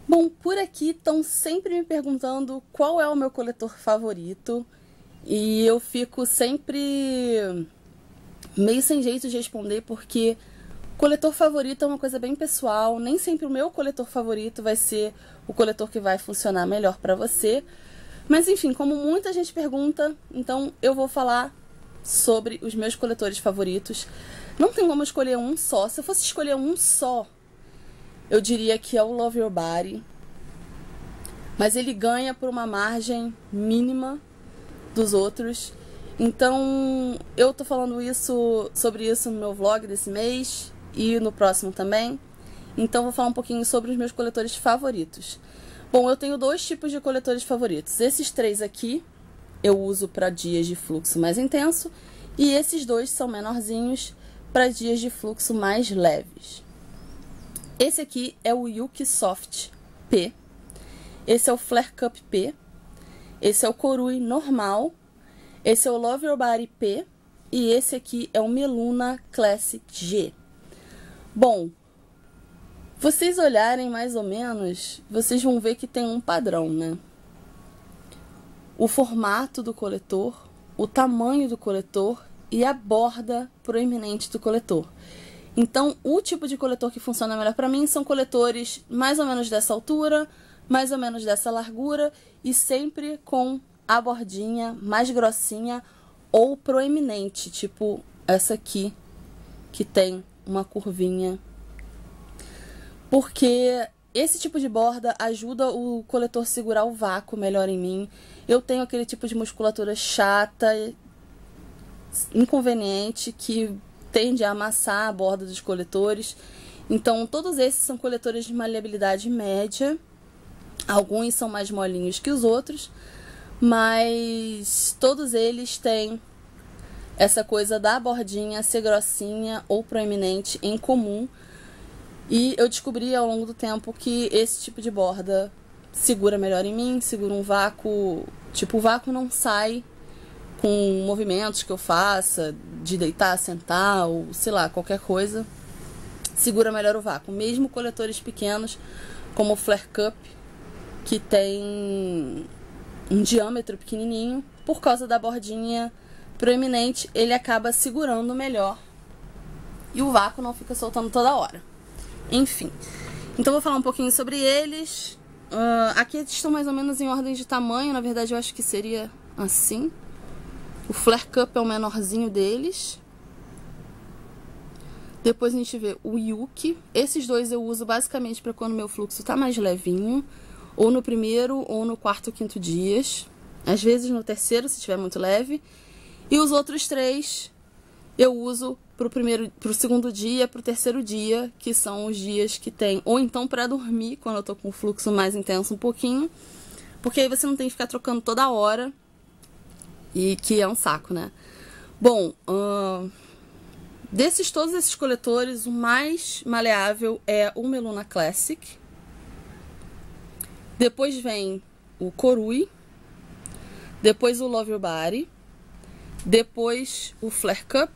Bom, por aqui estão sempre me perguntando qual é o meu coletor favorito e eu fico sempre meio sem jeito de responder porque coletor favorito é uma coisa bem pessoal, nem sempre o meu coletor favorito vai ser o coletor que vai funcionar melhor para você. Mas enfim, como muita gente pergunta, então eu vou falar sobre os meus coletores favoritos. Não tem como escolher um só. Se eu fosse escolher um só, eu diria que é o Love Your Body, mas ele ganha por uma margem mínima dos outros. Então, eu tô falando sobre isso no meu vlog desse mês e no próximo também. Então, vou falar um pouquinho sobre os meus coletores favoritos. Bom, eu tenho dois tipos de coletores favoritos. Esses três aqui eu uso para dias de fluxo mais intenso e esses dois são menorzinhos para dias de fluxo mais leves. Esse aqui é o Yuki Soft P, esse é o Flare Cup P, esse é o Korui normal, esse é o Love Your Body P e esse aqui é o Meluna Classic G. Bom, vocês olharem mais ou menos, vocês vão ver que tem um padrão, né? O formato do coletor, o tamanho do coletor e a borda proeminente do coletor. Então, o tipo de coletor que funciona melhor para mim são coletores mais ou menos dessa altura, mais ou menos dessa largura e sempre com a bordinha mais grossinha ou proeminente, tipo essa aqui, que tem uma curvinha. Porque esse tipo de borda ajuda o coletor a segurar o vácuo melhor em mim. Eu tenho aquele tipo de musculatura chata, inconveniente, que tende a amassar a borda dos coletores. Então, todos esses são coletores de maleabilidade média. Alguns são mais molinhos que os outros, mas todos eles têm essa coisa da bordinha ser grossinha ou proeminente em comum. E eu descobri ao longo do tempo que esse tipo de borda segura melhor em mim, segura um vácuo. Tipo, o vácuo não sai com movimentos que eu faça, de deitar, sentar, ou sei lá, qualquer coisa. Segura melhor o vácuo. Mesmo coletores pequenos, como o Flare Cup, que tem um diâmetro pequenininho, por causa da bordinha proeminente, ele acaba segurando melhor. E o vácuo não fica soltando toda hora. Enfim, então vou falar um pouquinho sobre eles. Aqui eles estão mais ou menos em ordem de tamanho, na verdade eu acho que seria assim. O Flare Cup é o menorzinho deles. Depois a gente vê o Yuki. Esses dois eu uso basicamente para quando meu fluxo tá mais levinho, ou no primeiro ou no quarto ou quinto dias. Às vezes no terceiro, se estiver muito leve. E os outros três eu uso pro segundo dia, pro terceiro dia, que são os dias que tem, ou então para dormir, quando eu tô com o fluxo mais intenso um pouquinho, porque aí você não tem que ficar trocando toda hora, e que é um saco, né? Bom, todos esses coletores, o mais maleável é o Meluna Classic. Depois vem o Korui, depois o Love Your Body, depois o Flare Cup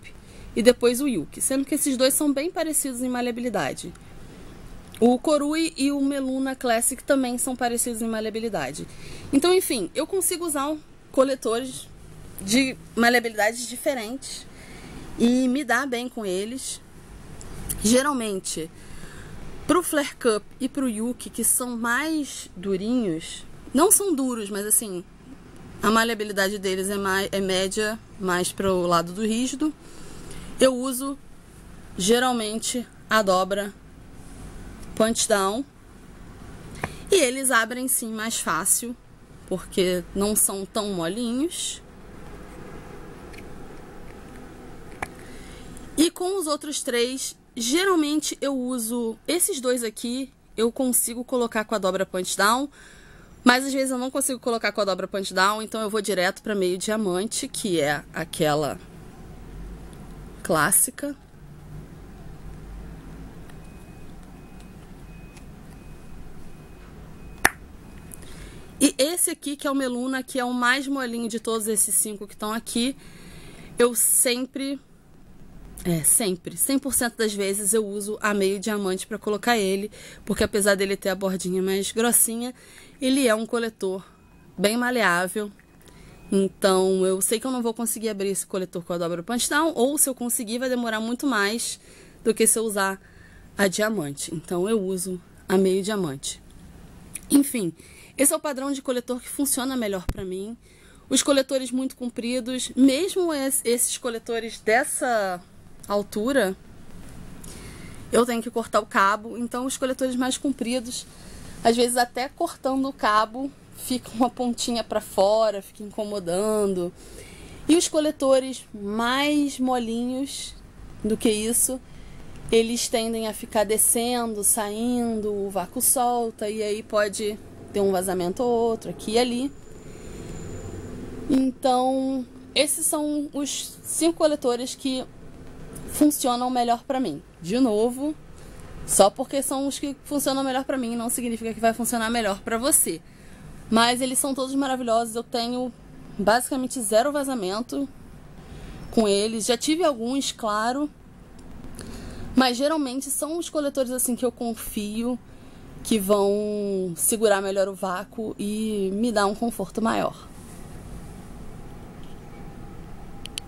e depois o Yuki, sendo que esses dois são bem parecidos em maleabilidade. O Korui e o Meluna Classic também são parecidos em maleabilidade. Então, enfim, eu consigo usar coletores de maleabilidades diferentes e me dar bem com eles. Geralmente, pro Flare Cup e pro Yuki, que são mais durinhos, não são duros, mas assim, a maleabilidade deles é média, mais pro lado do rígido. Eu uso geralmente a dobra punch down e eles abrem sim mais fácil, porque não são tão molinhos. E com os outros três, geralmente eu uso esses dois aqui, eu consigo colocar com a dobra punch down, mas às vezes eu não consigo colocar com a dobra punch down, então eu vou direto para meio diamante, que é aquela clássica. E esse aqui, que é o Meluna, que é o mais molinho de todos esses 5 que estão aqui, eu sempre Sempre. 100% das vezes eu uso a meio diamante para colocar ele, porque apesar dele ter a bordinha mais grossinha, ele é um coletor bem maleável. Então eu sei que eu não vou conseguir abrir esse coletor com a dobra punch down, ou se eu conseguir vai demorar muito mais do que se eu usar a diamante. Então eu uso a meio diamante. Enfim, esse é o padrão de coletor que funciona melhor para mim. Os coletores muito compridos, mesmo esses coletores dessa altura, eu tenho que cortar o cabo. Então os coletores mais compridos, às vezes até cortando o cabo, fica uma pontinha para fora, fica incomodando. E os coletores mais molinhos do que isso, eles tendem a ficar descendo, saindo, o vácuo solta e aí pode ter um vazamento ou outro aqui e ali. Então, esses são os 5 coletores que funcionam melhor pra mim. De novo, só porque são os que funcionam melhor pra mim não significa que vai funcionar melhor pra você. Mas eles são todos maravilhosos. Eu tenho basicamente 0 vazamento com eles. Já tive alguns, claro, mas geralmente são os coletores assim que eu confio, que vão segurar melhor o vácuo e me dar um conforto maior.